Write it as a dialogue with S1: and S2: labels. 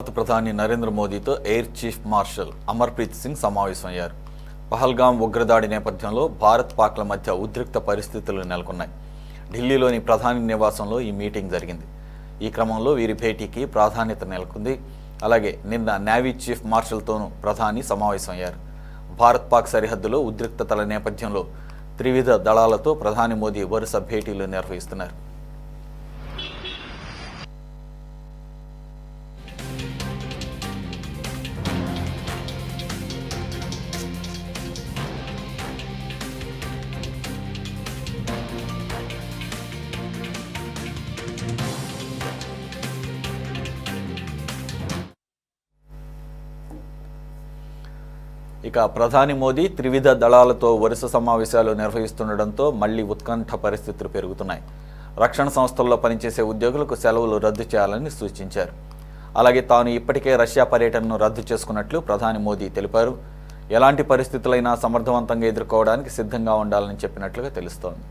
S1: భారత ప్రధాని నరేంద్ర మోదీతో air chief marshal Amarpreet Singh సమావేశమయ్యారు. పహల్గాం ఉగ్రదాడి నేపథ్యంలో భారత్-పాక్ల మధ్య ఉద్రిక్త పరిస్థితులు నెలకొన్నాయి. ఢిల్లీలోని ప్రధాని నివాసంలో ఈ మీటింగ్ జరిగింది. ఈ క్రమంలో వీరి భేటీకి ప్రాధాన్యత నెలకొంది. అలాగే నిన్న నేవీ చీఫ్ మార్షల్తోనూ ప్రధాని సమావేశమయ్యారు. భారత్-పాక్ సరిహద్దులో ఉద్రిక్తతల నేపథ్యంలో త్రివిధ దళాలతో ప్రధాని మోదీ వరుస భేటీలు నిర్వహిస్తున్నారు. ఇక ప్రధాని మోదీ త్రివిధ దళాలతో వరుస సమావేశాలు నిర్వహిస్తుండటంతో మళ్లీ ఉత్కంఠ పరిస్థితులు పెరుగుతున్నాయి. రక్షణ సంస్థల్లో పనిచేసే ఉద్యోగులకు సెలవులు రద్దు చేయాలని సూచించారు. అలాగే తాను ఇప్పటికే రష్యా పర్యటనను రద్దు చేసుకున్నట్లు ప్రధాని మోదీ తెలిపారు. ఎలాంటి పరిస్థితులైనా సమర్థవంతంగా ఎదుర్కోవడానికి సిద్ధంగా ఉండాలని చెప్పినట్లుగా తెలుస్తోంది.